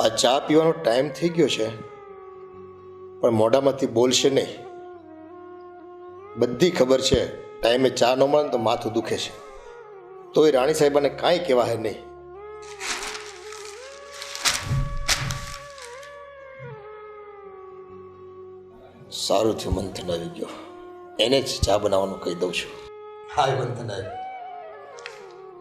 આ ચા પીવાનો ટાઈમ થઈ ગયો છે, પણ મોઢામાંથી બોલશે નહીં. બધી ખબર છે ટાઈમે ચા ન મળે તો માથું દુખે છે, તોય રાણી સાહેબાને કાંઈ કહેવાય નહીં. સારું થયું મંથન આવી ગયો, એને જ ચા બનાવવાનું કહી દઉં છું. હાય મંથન આવી,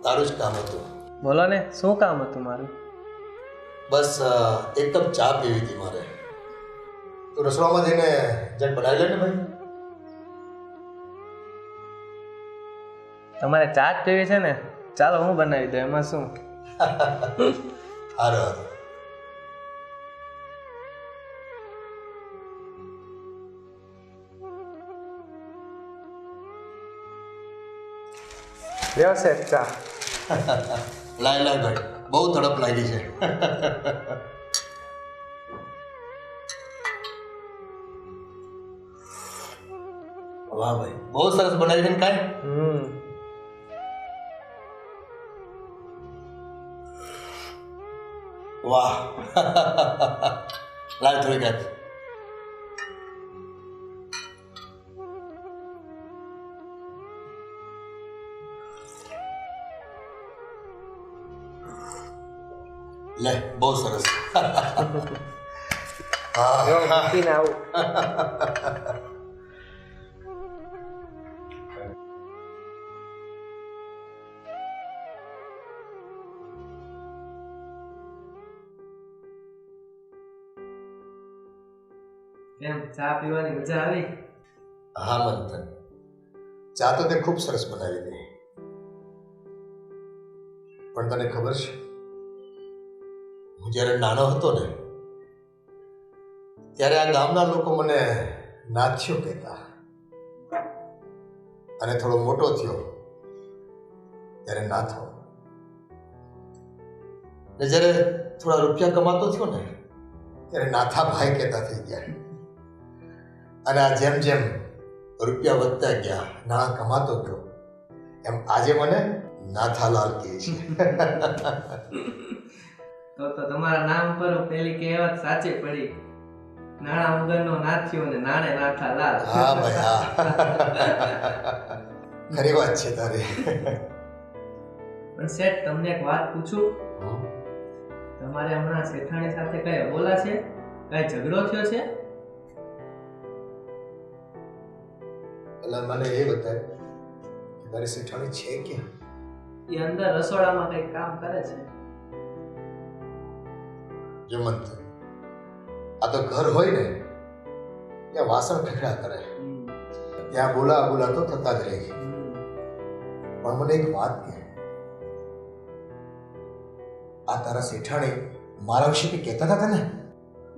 તારું જ કામ હતું. બોલો ને, શું કામ હતું મારું? બસ એક કપ ચા પીવી હતી મારે. તો રસોડામાં જઈને જટ બનાવી લે ને ભાઈ. તમારે ચા જ પીવી છે ને? ચાલો હું બનાવી દઉં, એમાં શું. હારું હારું. લ્યો સાહેબ ચા. લાય લાય ભાઈ, બહુ તડપ લાગી છે. વાહ ભાઈ, બહુ સરસ બનાવી છે ને કાંઈ. વાહ. લાય થોડી કાંઈ. લે, બહુ સરસ. મૂકીને આવું. કેમ, ચા પીવાની મજા આવી? હા મંથન, ચા તો તે ખૂબ સરસ બનાવી હતી, પણ તને ખબર છે, હું જ્યારે નાનો હતો ને ત્યારે આ ગામના લોકો મને નાથ્યો કહેતા, અને થોડો મોટો થયો ત્યારે નાથો, ને જ્યારે થોડા રૂપિયા કમાતો થયો ને ત્યારે નાથા ભાઈ કહેતા થઈ ગયા. અને આ જેમ જેમ રૂપિયા વધતા ગયા, નાણાં કમાતો ગયો, એમ આજે મને નાથાલાલ કહે છે. તો તમારા નામ પર પેલી કહેવત સાચી પડી, નાણા વગરનો નાથ્યો ને નાણે નાથા લાલ. હા ભાઈ હા, ખરી વાત છે તારી. પણ શેઠ, તમને એક વાત પૂછું? તમારે હમણાં શેઠાણી સાથે કઈ અબોલા છે? કઈ ઝઘડો થયો છે? એટલે મને એ બતાય કે તારી શેઠાણી છે ક્યાં? એ અંદર રસોડામાં કઈ કામ કરે છે. જો મંથન, આ તો ઘર હોય ને ત્યાં વાસણ ખખડા કરે, ત્યાં બોલા બોલા તો થતા જ રહે. પણ મને એક વાત કહે, આ તારા શેઠાણી મારા વિશે કઈ કહેતા હતા ને?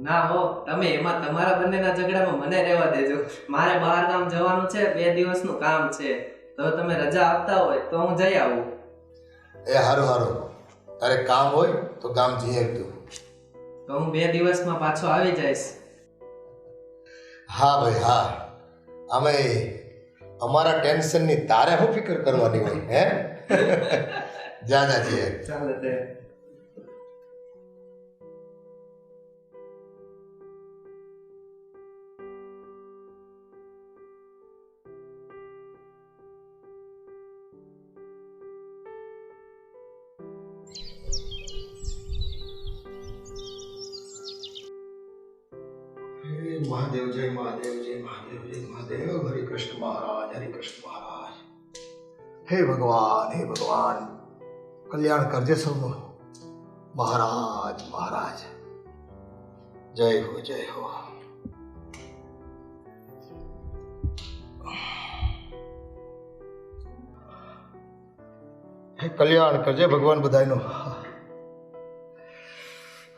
ના હો, તમે એમાં તમારા બંનેના ઝઘડામાં મને રહેવા દેજો. મારે બહાર ગામ જવાનું છે, 2 દિવસનું કામ છે, તો તમે રજા આપતા હોય તો હું જઈ આવું. એ હારું હારું, તારે કામ હોય તો ગામ જઈ આવજો. તો હું 2 દિવસમાં પાછો આવી જઈશ. હા ભાઈ હા, અમે અમારા ટેન્શનની તારે શું ફિકર કરવાની હોય હે? જા જા જઈએ. ચાલો તે. મહાદેવ જય મહાદેવ જય મહાદેવ જય મહાદેવ. હરે કૃષ્ણ મહારાજ, હરે કૃષ્ણ મહારાજ. હે ભગવાન, કલ્યાણ કરજે સૌનું. મહારાજ મહારાજ, જય હો જય હો. હે કલ્યાણ કરજે ભગવાન બધાયનું.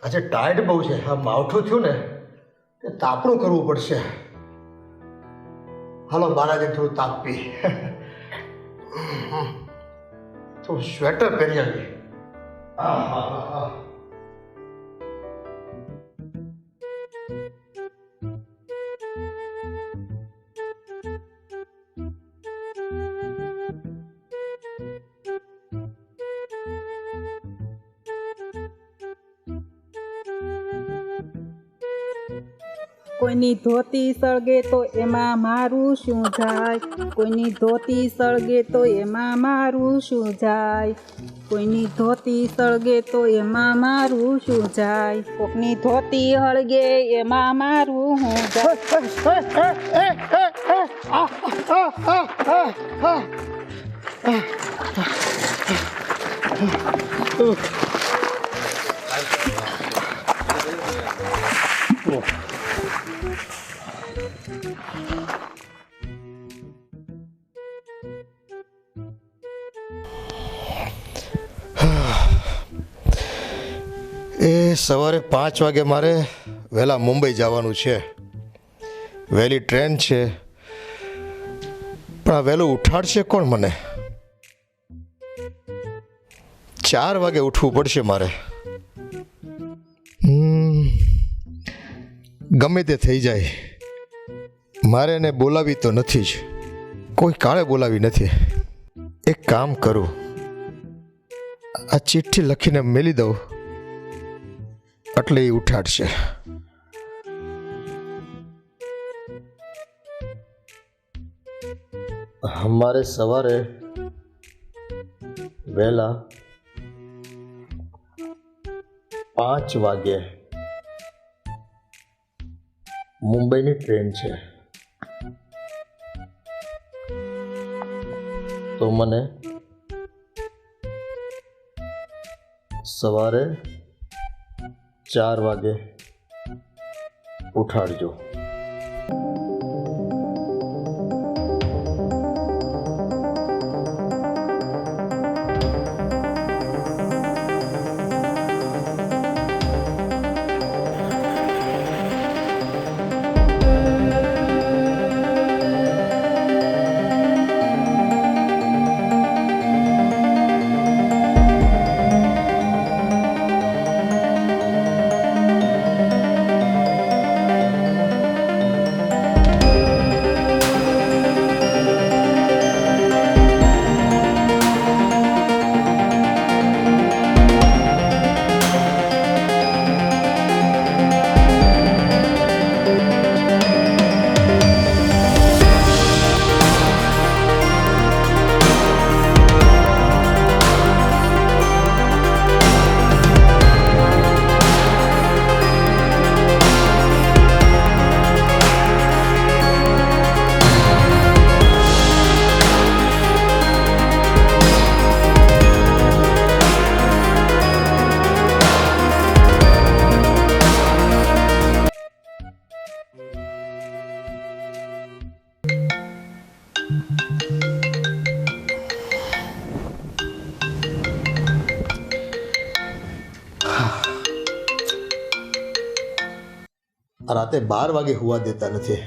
આજે ટાઈટ બહુ છે, આ માવઠું થયું ને કે તાપણું કરવું પડશે. હાલો બારાજે થોડું તાપી, થોડું સ્વેટર પહેરી આવી. કોઈની ધોતી સળગે તો એમાં મારું શું જાય? કોઈની ધોતી સળગે તો એમાં મારું શું જાય? કોઈની ધોતી સળગે તો એમાં મારું શું જાય? કોકની ધોતી હળગે એમાં મારું શું એ સવારે 5 વાગે મારે વહેલા મુંબઈ જવાનું છે. વહેલી ટ્રેન છે, પણ આ વહેલું ઉઠાડશે કોણ મને? 4 વાગે ઉઠવું પડશે મારે. ગમે તે થઈ જાય, મારે એને બોલાવી તો નથી જ, કોઈ કાળે બોલાવી નથી. એક કામ કરું, આ ચિઠ્ઠી લખીને મેલી દઉં એટલે એ ઉઠાડશે. અમારે સવારે વહેલા 5 વાગે મુંબઈની ટ્રેન છે, તો મને સવારે 4 વાગે ઉઠાડજો. રાતે 12 વાગે હુવા દેતા નથી.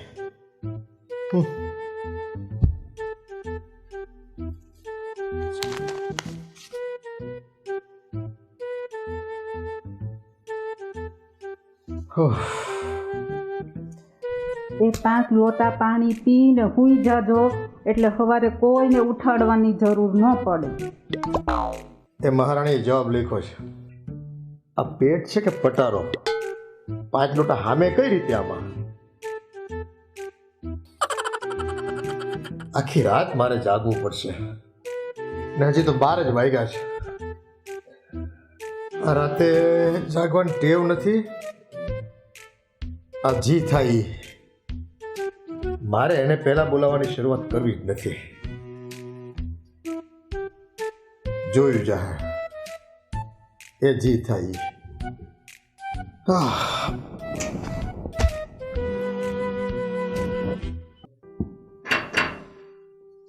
એ 5 લોટા પાણી પીને સૂઈ જાજો, એટલે સવારે કોઈને ઉઠાડવાની જરૂર ન પડે. એ મહારાણીએ જવાબ લખ્યો છે. આ પેટ છે કે પટારો? 5 લોટા હામે કઈ રીતે આમાં? આખી રાત મારે જાગવું પડશે ને હજી તો 12 જ વાગ્યા છે. આ રાતે જાગવાની ટેવ નથી. આ જી થાય મારે એને પહેલા બોલાવવાની શરૂઆત કરવી જ નથી. જોયું જાહે એ જી થાય.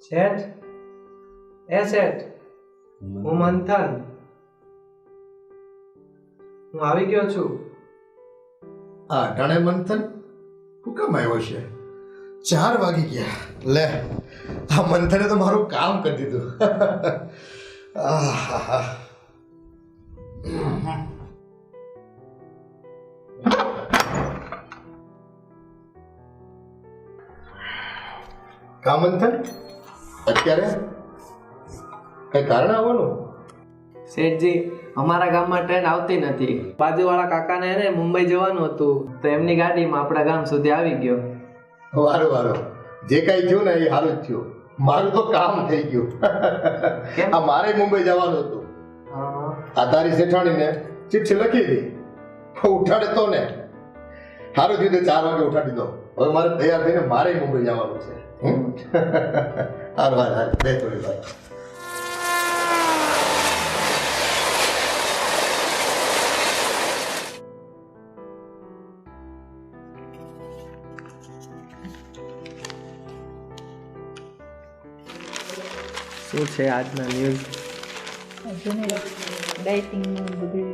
શેઠ, એ શેઠ, હું મંથન, હું આવી ગયો છું. આ અટાણે મંથન હું કામ આવ્યો છે? 4 વાગી ગયા. લે, આ મંથને તો મારું કામ કરી દીધું. કા મંથન, અત્યારે કઈ કારણ આવવાનું? શેઠજી, અમારા ગામમાં ટ્રેન આવતી નથી. બાજુવાળા કાકાને એને મુંબઈ જવાનું હતું તો એમની ગાડીમાં આપણા ગામ સુધી આવી ગયો. વારો વારો જે કાંઈ થયું ને એ સારું જ થયું. મારું તો કામ થઈ ગયું. આ મારે મુંબઈ જવાનું હતું. આ તારી શેઠાણીને ચિઠ્ઠી લખી હતી, ઉઠાડે તો ને સારું થયું. 4 વાગે ઉઠાડી દો. હવે મારે તૈયાર થઈને મારે મુંબઈ જવાનું છે. હાર બે થોડી ભાઈ. શું છે આજના ન્યૂઝ? ડાયટિંગનું બધું,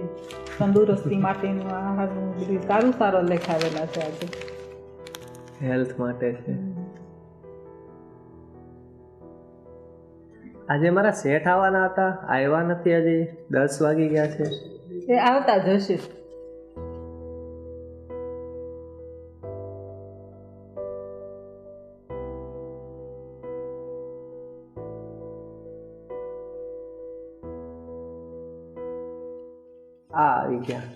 તંદુરસ્તી માટેનું આહારનું બધું સારું સારું લખાવેલા છે આજે. હેલ્થ માટે છે. આજે મારા શેઠ આવવાના હતા, આવ્યા નથી હજી. 10 વાગી ગયા છે. એ આવતા જ હશે. આવી ગયા.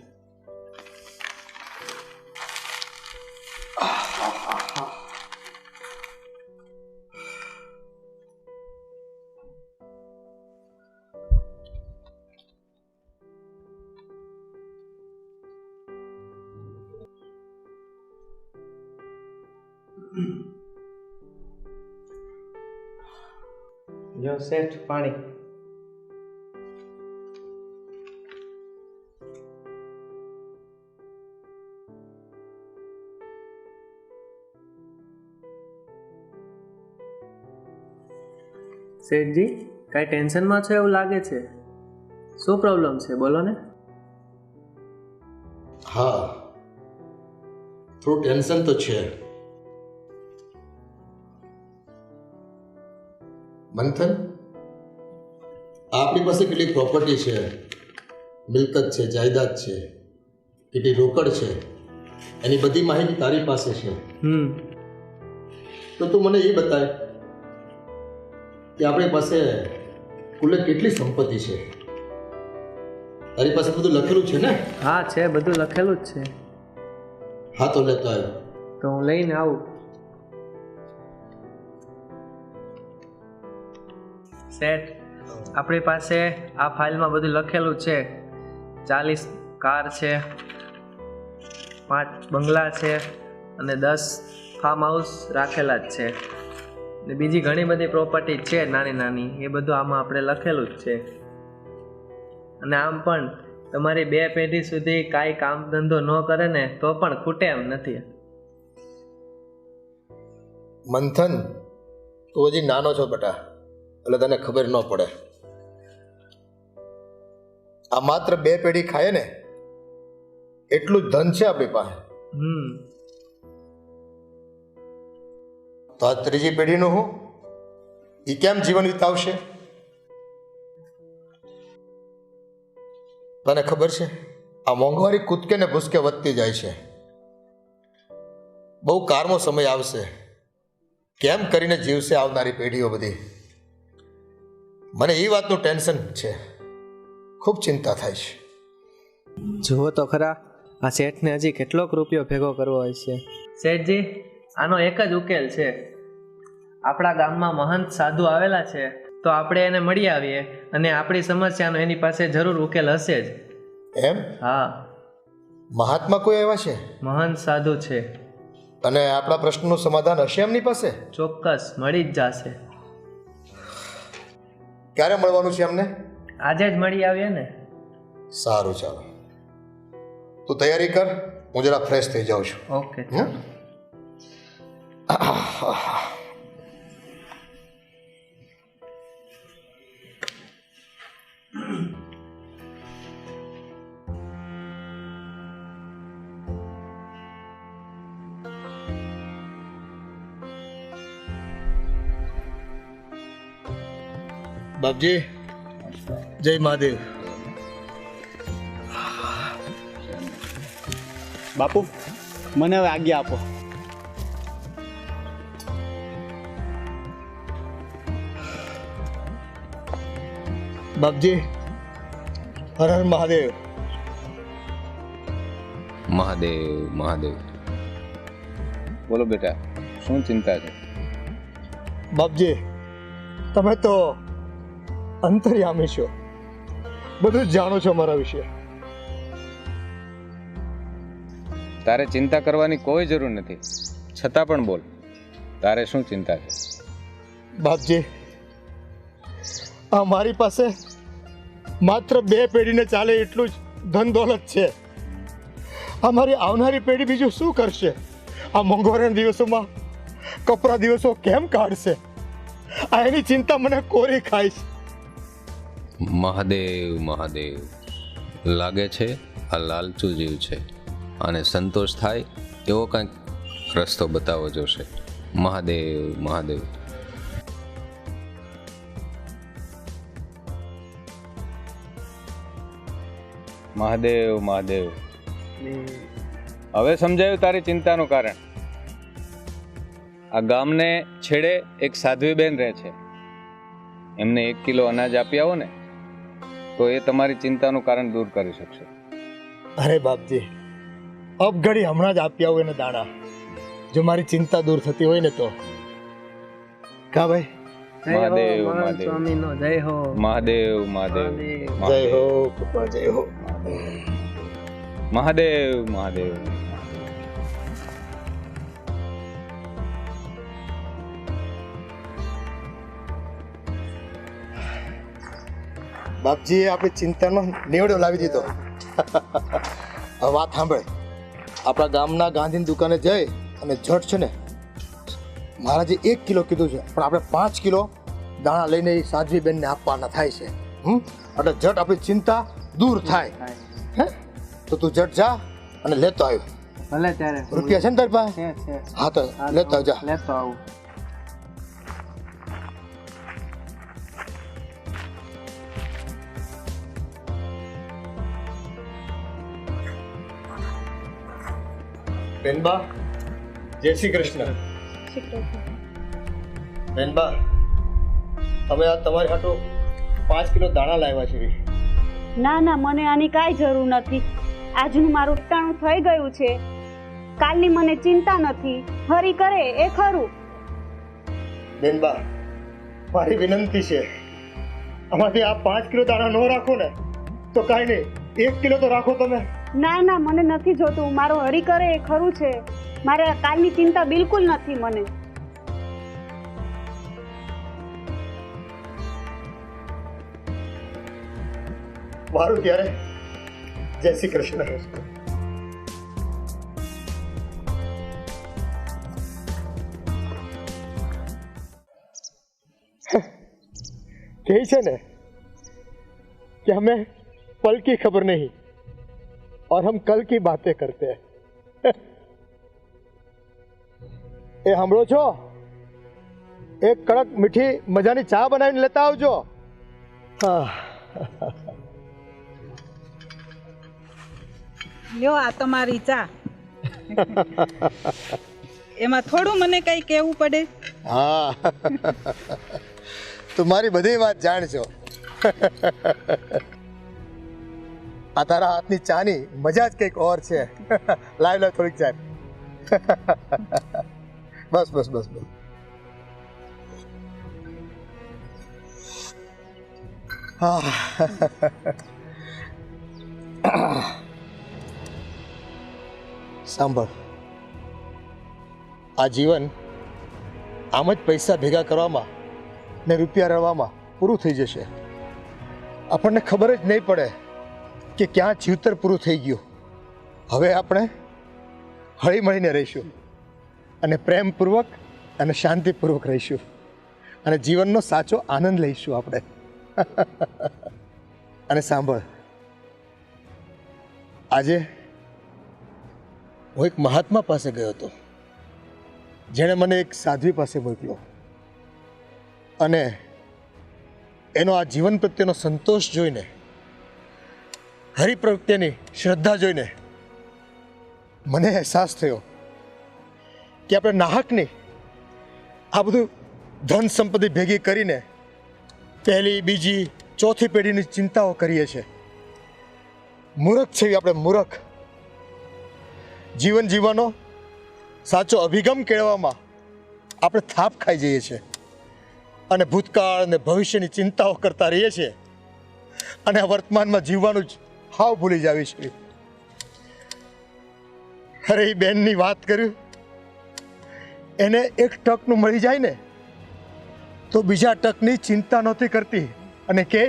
જો શેઠ પાણી. શેઠજી, કાંઈ ટેન્શનમાં છો એવું લાગે છે. શું પ્રોબ્લેમ છે, બોલો ને. હા, થોડું ટેન્શન તો છે. મંથન, આપણી પાસે કેટલી પ્રોપર્ટી છે, મિલકત છે, જાયદાદ છે, કેટલી રોકડ છે, એની બધી માહિતી તારી પાસે છે. તો તું મને એ બતાય કે આપણી પાસે કુલે કેટલી સંપત્તિ છે. તારી પાસે બધું લખેલું છે ને? હા છે, બધું લખેલું જ છે. હા તો લેતો આવ્યો. તો હું લઈને આવું. શેઠ, આપણી પાસે આ ફાઇલમાં બધું લખેલું છે. 40 કાર છે, 5 બંગલા છે અને 10 ફાર્મ હાઉસ રાખેલા જ છે. ને બીજી ઘણી બધી પ્રોપર્ટી છે નાની નાની, એ બધું આમાં આપણે લખેલું જ છે. અને આમ પણ તમારી 2 પેઢી સુધી કાંઈ કામ ધંધો ન કરે ને તો પણ ખૂટે એમ નથી. મંથન, તું હજી નાનો છો બેટા, એટલે તને ખબર ન પડે. આ માત્ર 2 પેઢી ખાય ને એટલું જ ધન છે આપણી પાસે. તો આ 3જી પેઢીનું હું, એ કેમ જીવન વિતાવશે? તને ખબર છે, આ મોંઘવારી કૂદકે ને ભૂસકે વધતી જાય છે. બહુ કારમો સમય આવશે. કેમ કરીને જીવશે આવનારી પેઢીઓ બધી? મને એ વાતનું ટેન્શન છે, ખૂબ ચિંતા થાય છે. જુઓ તો ખરા, આ શેઠને હજી કેટલોક રૂપિયો ભેગો કરવો હોય છે. શેઠજી, આનો એક જ ઉકેલ છે. આપણા ગામમાં મહંત સાધુ આવેલા છે, તો આપણે એને મળી આવીએ અને આપણી સમસ્યાનો એની પાસે જરૂર ઉકેલ હશે જ. એમ? હા, મહાત્મા કોઈ એવા છે? મહંત સાધુ છે. અને આપણા પ્રશ્નનું સમાધાન હશે એમની પાસે? ચોક્કસ મળી જ જશે. ક્યારે મળવાનું છે અમને? આજે જ મળી આવીએ ને. સારું, ચાલો. તું તૈયારી કર, હું જરા ફ્રેશ થઈ જાઉં છું. ઓકે. બાપજી, જય મહાદેવ. બાપુ, મને હવે આજ્ઞા આપો. બાપજી, હર હર મહાદેવ. મહાદેવ મહાદેવ. બોલો બેટા, શું ચિંતા છે? બાપજી, તમે તો અંતર્યામી છો, બધું જ જાણો છો મારા વિશે. તારે ચિંતા કરવાની કોઈ જરૂર નથી, છતાં પણ બોલ, તારે શું ચિંતા છે? બાપજી, આ મારી પાસે માત્ર 2 પેઢીને ચાલે એટલું જ ધન દોલત છે. આ મારી આવનારી પેઢી બીજું શું કરશે? આ મોંઘવારીના દિવસોમાં કપરા દિવસો કેમ કાઢશે? આ એની ચિંતા મને કોરી ખાય છે. મહાદેવ મહાદેવ. લાગે છે આ લાલચુ જીવ છે, અને સંતોષ થાય એવો કંઈક રસ્તો બતાવવો જોશે. મહાદેવ મહાદેવ. મહાદેવ મહાદેવ. હવે સમજાયું તારી ચિંતાનું કારણ. આ ગામને છેડે એક સાધ્વી બેન રહે છે, એમને 1 કિલો અનાજ આપી આવો ને તો એ તમારી ચિંતાનું કારણ દૂર કરી શકશે. અરે બાપજી, ઘડી હમણાં જ આપી આવું એને દાણા, જો મારી ચિંતા દૂર થતી હોય ને તો. કા ભાઈ? મહાદેવ મહાન મહાદેવ. સ્વામીનો જય હો. મહાદેવ મહાદેવ. જય હો કૃપા, જય હો. મહાદેવ મહાદેવ. બાપજીએ આપણી ચિંતાનો નીવડો લાવી દીધો. હવે વાત સાંભળે. આપણા ગામના ગાંધીની દુકાને જઈ અને જટ છે ને, મહારાજે 1 કિલો કીધું છે, પણ આપણે 5 કિલો દાણા લઈને એ સાધ્વી બેનને આપવાના થાય છે. એટલે જટ આપણી ચિંતા દૂર થાય. હે તો તું જટ જા અને લેતો આવ્યો. ભલે ત્યારે રૂપિયા છે ને તારી પાસે? છે. હા તો લેતો જા. લેતો આવું. બેનબા, જય શ્રી કૃષ્ણ. બેનબા, અમે આ તમારી હાટુ 5 કિલો દાણા લાવ્યા છે. ના ના, મને આની કાંઈ જરૂર નથી. આજનું મારું ટાણું થઈ ગયું છે, કાલની મને ચિંતા નથી. હરી કરે એ ખરું. બેનબા, મારી વિનંતી છે, આમાંથી આ 5 કિલો દાણા ન રાખો ને તો કાંઈ નહીં, 1 કિલો તો રાખો તમે. ના ના, મને નથી જોતું. મારું હરી કરે એ ખરું છે. મારે કાલની ચિંતા બિલકુલ નથી મને. મારું ત્યારે જય શ્રી કૃષ્ણ. કહે છે ને कि हमें पल की खबर नहीं और हम कल की बातें करते हैं. એ સાંભળો છો? એક કડક મીઠી મજાની ચા બનાવીને લેતા આવજો. હા, લ્યો આ તમારી ચા. એમાં થોડું મને કઈ કહેવું પડે? હા, તું મારી બધી વાત જાણશો. આ તારા હાથની ચાની મજા જ કંઈક ઓર છે. લાવ લાવ થોડીક ચા. બસ બસ બસ બસ. સાંભળ, આ જીવન આમ જ પૈસા ભેગા કરવામાં ને રૂપિયા રળવામાં પૂરું થઈ જશે. આપણને ખબર જ નહીં પડે કે ક્યાં જીવતર પૂરું થઈ ગયું. હવે આપણે હળી મળીને રહીશું અને પ્રેમપૂર્વક અને શાંતિપૂર્વક રહીશું અને જીવનનો સાચો આનંદ લઈશું આપણે. અને સાંભળ, આજે હું એક મહાત્મા પાસે ગયો હતો, જેણે મને એક સાધ્વી પાસે મોકલ્યો, અને એનો આ જીવન પ્રત્યેનો સંતોષ જોઈને, હરિ પ્રત્યેની શ્રદ્ધા જોઈને મને અહેસાસ થયો કે આપણે નાહકની આ બધું ધન સંપત્તિ ભેગી કરીને પહેલી, બીજી, ચોથી પેઢીની ચિંતાઓ કરીએ છીએ. મૂર્ખ છે આપણે મૂર્ખ. જીવન જીવવાનો સાચો અભિગમ કેળવવામાં આપણે થાપ ખાઈ જઈએ છીએ અને ભૂતકાળ અને ભવિષ્યની ચિંતાઓ કરતા રહીએ છીએ અને આ વર્તમાનમાં જીવવાનું જ હાવ ભૂલી જાવી છે. અરે એ બેનની વાત કર્યું, એને એક ટકનું મળી જાય ને તો બીજા ટકની ચિંતા નહોતી કરતી અને કે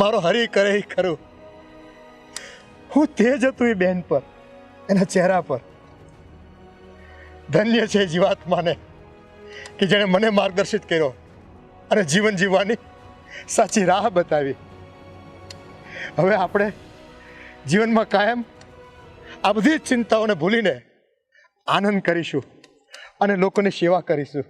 મારો હરી કરે એ ખરું. હું તેજ હતું એ બેન પર, એના ચહેરા પર. ધન્ય છે જીવાત્માને કે જેણે મને માર્ગદર્શિત કર્યો અને જીવન જીવવાની સાચી રાહ બતાવી. હવે આપણે જીવનમાં કાયમ આ બધી જ ચિંતાઓને ભૂલીને આનંદ કરીશું અને લોકોની સેવા કરીશું.